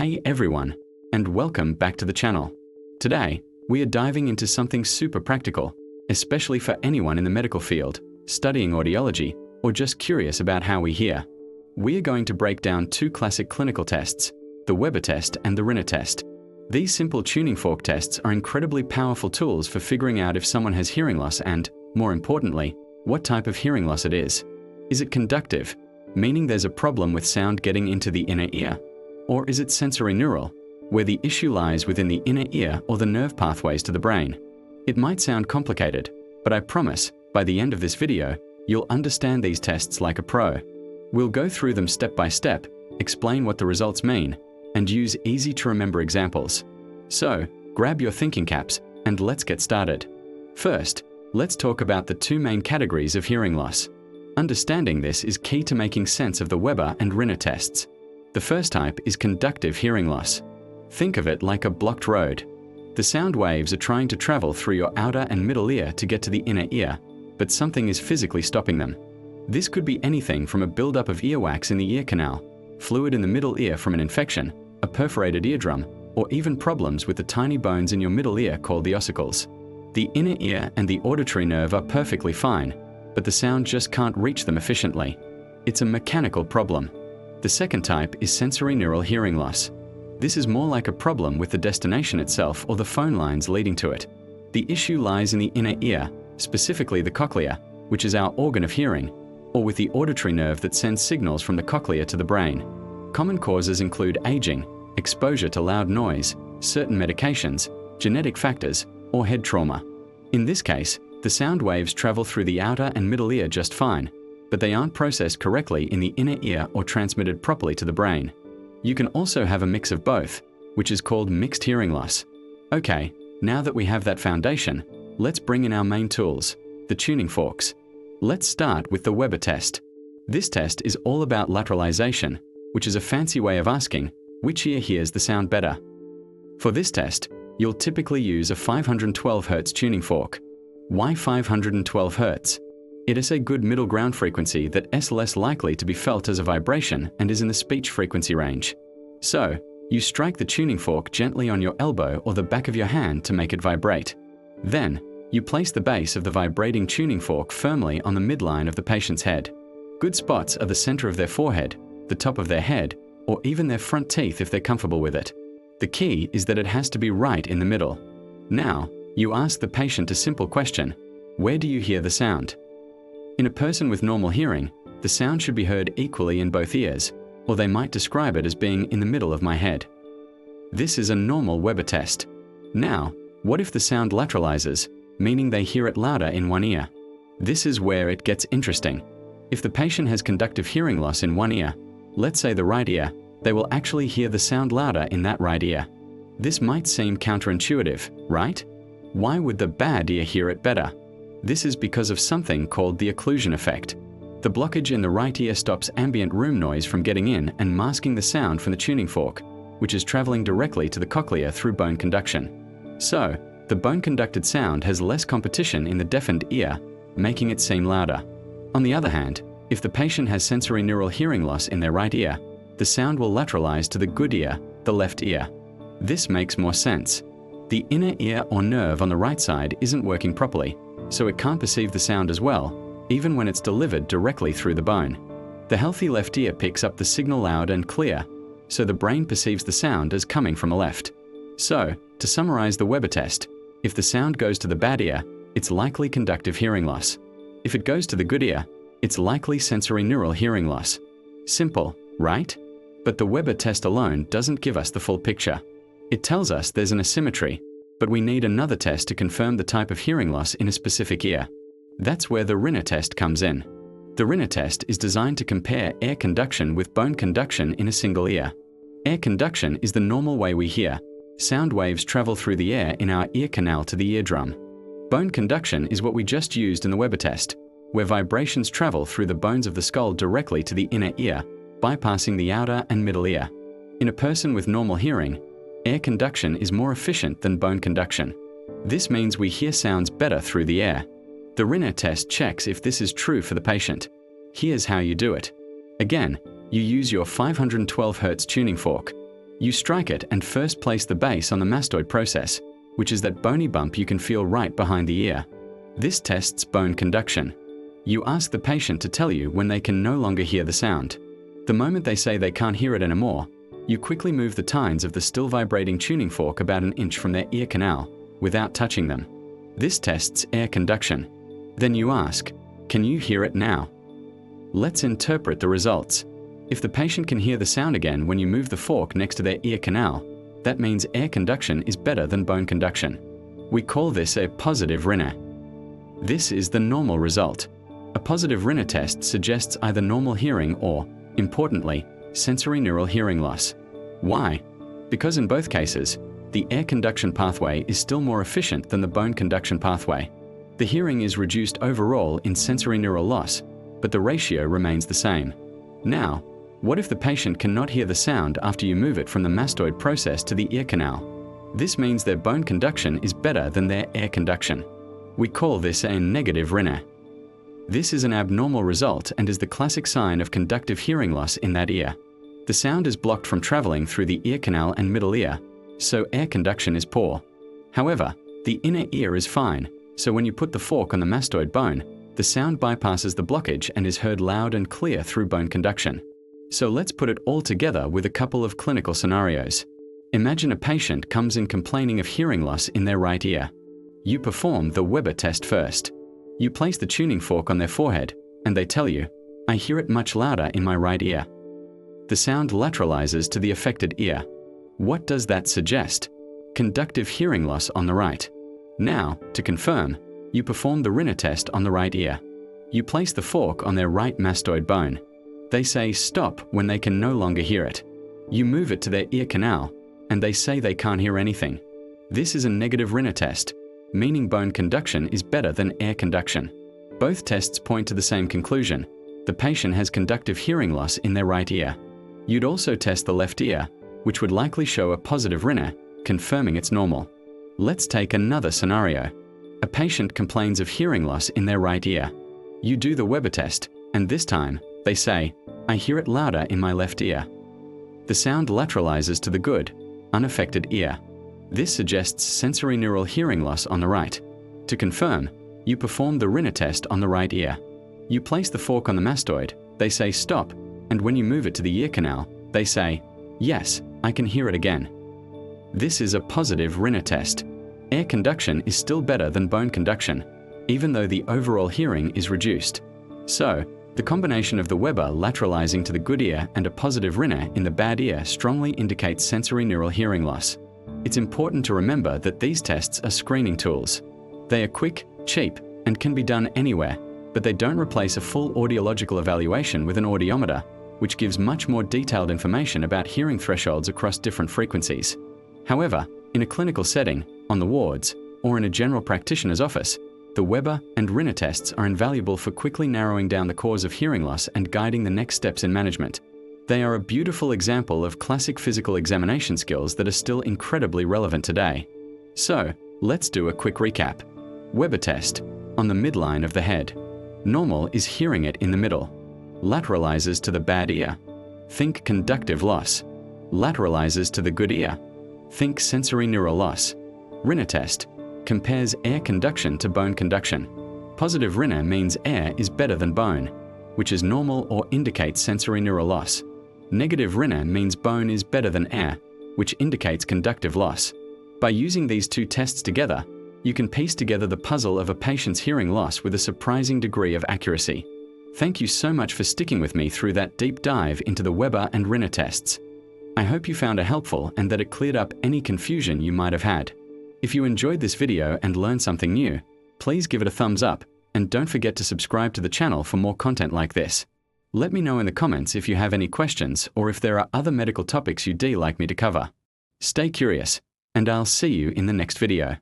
Hey everyone, and welcome back to the channel. Today, we are diving into something super practical, especially for anyone in the medical field, studying audiology, or just curious about how we hear. We are going to break down two classic clinical tests, the Weber test and the Rinne test. These simple tuning fork tests are incredibly powerful tools for figuring out if someone has hearing loss and, more importantly, what type of hearing loss it is. Is it conductive, meaning there's a problem with sound getting into the inner ear? Or is it sensorineural, where the issue lies within the inner ear or the nerve pathways to the brain? It might sound complicated, but I promise, by the end of this video, you'll understand these tests like a pro. We'll go through them step by step, explain what the results mean, and use easy-to-remember examples. So, grab your thinking caps, and let's get started. First, let's talk about the two main categories of hearing loss. Understanding this is key to making sense of the Weber and Rinne tests. The first type is conductive hearing loss. Think of it like a blocked road. The sound waves are trying to travel through your outer and middle ear to get to the inner ear, but something is physically stopping them. This could be anything from a buildup of earwax in the ear canal, fluid in the middle ear from an infection, a perforated eardrum, or even problems with the tiny bones in your middle ear called the ossicles. The inner ear and the auditory nerve are perfectly fine, but the sound just can't reach them efficiently. It's a mechanical problem. The second type is sensorineural hearing loss. This is more like a problem with the destination itself or the phone lines leading to it. The issue lies in the inner ear, specifically the cochlea, which is our organ of hearing, or with the auditory nerve that sends signals from the cochlea to the brain. Common causes include aging, exposure to loud noise, certain medications, genetic factors, or head trauma. In this case, the sound waves travel through the outer and middle ear just fine, but they aren't processed correctly in the inner ear or transmitted properly to the brain. You can also have a mix of both, which is called mixed hearing loss. Okay, now that we have that foundation, let's bring in our main tools, the tuning forks. Let's start with the Weber test. This test is all about lateralization, which is a fancy way of asking which ear hears the sound better. For this test, you'll typically use a 512 Hz tuning fork. Why 512 Hz? It is a good middle ground frequency that is less likely to be felt as a vibration and is in the speech frequency range. So, you strike the tuning fork gently on your elbow or the back of your hand to make it vibrate. Then, you place the base of the vibrating tuning fork firmly on the midline of the patient's head. Good spots are the center of their forehead, the top of their head, or even their front teeth if they're comfortable with it. The key is that it has to be right in the middle. Now, you ask the patient a simple question: where do you hear the sound? In a person with normal hearing, the sound should be heard equally in both ears, or they might describe it as being in the middle of my head. This is a normal Weber test. Now, what if the sound lateralizes, meaning they hear it louder in one ear? This is where it gets interesting. If the patient has conductive hearing loss in one ear, let's say the right ear, they will actually hear the sound louder in that right ear. This might seem counterintuitive, right? Why would the bad ear hear it better? This is because of something called the occlusion effect. The blockage in the right ear stops ambient room noise from getting in and masking the sound from the tuning fork, which is traveling directly to the cochlea through bone conduction. So, the bone-conducted sound has less competition in the deafened ear, making it seem louder. On the other hand, if the patient has sensorineural hearing loss in their right ear, the sound will lateralize to the good ear, the left ear. This makes more sense. The inner ear or nerve on the right side isn't working properly, so it can't perceive the sound as well, even when it's delivered directly through the bone. The healthy left ear picks up the signal loud and clear, so the brain perceives the sound as coming from the left. So, to summarize the Weber test, if the sound goes to the bad ear, it's likely conductive hearing loss. If it goes to the good ear, it's likely sensorineural hearing loss. Simple, right? But the Weber test alone doesn't give us the full picture. It tells us there's an asymmetry, but we need another test to confirm the type of hearing loss in a specific ear. That's where the Rinne test comes in. The Rinne test is designed to compare air conduction with bone conduction in a single ear. Air conduction is the normal way we hear. Sound waves travel through the air in our ear canal to the eardrum. Bone conduction is what we just used in the Weber test, where vibrations travel through the bones of the skull directly to the inner ear, bypassing the outer and middle ear. In a person with normal hearing, air conduction is more efficient than bone conduction. This means we hear sounds better through the air. The Rinne test checks if this is true for the patient. Here's how you do it. Again, you use your 512 Hz tuning fork. You strike it and first place the base on the mastoid process, which is that bony bump you can feel right behind the ear. This tests bone conduction. You ask the patient to tell you when they can no longer hear the sound. The moment they say they can't hear it anymore, you quickly move the tines of the still vibrating tuning fork about an inch from their ear canal, without touching them. This tests air conduction. Then you ask, "Can you hear it now?" Let's interpret the results. If the patient can hear the sound again when you move the fork next to their ear canal, that means air conduction is better than bone conduction. We call this a positive Rinne. This is the normal result. A positive Rinne test suggests either normal hearing or, importantly, sensorineural hearing loss. Why? Because in both cases, the air conduction pathway is still more efficient than the bone conduction pathway. The hearing is reduced overall in sensorineural loss, but the ratio remains the same. Now, what if the patient cannot hear the sound after you move it from the mastoid process to the ear canal? This means their bone conduction is better than their air conduction. We call this a negative Rinne. This is an abnormal result and is the classic sign of conductive hearing loss in that ear. The sound is blocked from traveling through the ear canal and middle ear, so air conduction is poor. However, the inner ear is fine, so when you put the fork on the mastoid bone, the sound bypasses the blockage and is heard loud and clear through bone conduction. So let's put it all together with a couple of clinical scenarios. Imagine a patient comes in complaining of hearing loss in their right ear. You perform the Weber test first. You place the tuning fork on their forehead, and they tell you, "I hear it much louder in my right ear." The sound lateralizes to the affected ear. What does that suggest? Conductive hearing loss on the right. Now, to confirm, you perform the Rinne test on the right ear. You place the fork on their right mastoid bone. They say stop when they can no longer hear it. You move it to their ear canal, and they say they can't hear anything. This is a negative Rinne test, meaning bone conduction is better than air conduction. Both tests point to the same conclusion. The patient has conductive hearing loss in their right ear. You'd also test the left ear, which would likely show a positive Rinne, confirming it's normal. Let's take another scenario. A patient complains of hearing loss in their right ear. You do the Weber test, and this time, they say, "I hear it louder in my left ear." The sound lateralizes to the good, unaffected ear. This suggests sensorineural hearing loss on the right. To confirm, you perform the Rinne test on the right ear. You place the fork on the mastoid, they say stop, and when you move it to the ear canal, they say, "Yes, I can hear it again." This is a positive Rinne test. Air conduction is still better than bone conduction, even though the overall hearing is reduced. So, the combination of the Weber lateralizing to the good ear and a positive Rinne in the bad ear strongly indicates sensorineural hearing loss. It's important to remember that these tests are screening tools. They are quick, cheap, and can be done anywhere, but they don't replace a full audiological evaluation with an audiometer, which gives much more detailed information about hearing thresholds across different frequencies. However, in a clinical setting, on the wards, or in a general practitioner's office, the Weber and Rinne tests are invaluable for quickly narrowing down the cause of hearing loss and guiding the next steps in management. They are a beautiful example of classic physical examination skills that are still incredibly relevant today. So, let's do a quick recap. Weber test, on the midline of the head. Normal is hearing it in the middle. Lateralizes to the bad ear. Think conductive loss. Lateralizes to the good ear. Think sensorineural loss. Rinne test, compares air conduction to bone conduction. Positive Rinne means air is better than bone, which is normal or indicates sensorineural loss. Negative Rinne means bone is better than air, which indicates conductive loss. By using these two tests together, you can piece together the puzzle of a patient's hearing loss with a surprising degree of accuracy. Thank you so much for sticking with me through that deep dive into the Weber and Rinne tests. I hope you found it helpful and that it cleared up any confusion you might have had. If you enjoyed this video and learned something new, please give it a thumbs up and don't forget to subscribe to the channel for more content like this. Let me know in the comments if you have any questions or if there are other medical topics you'd like me to cover. Stay curious, and I'll see you in the next video.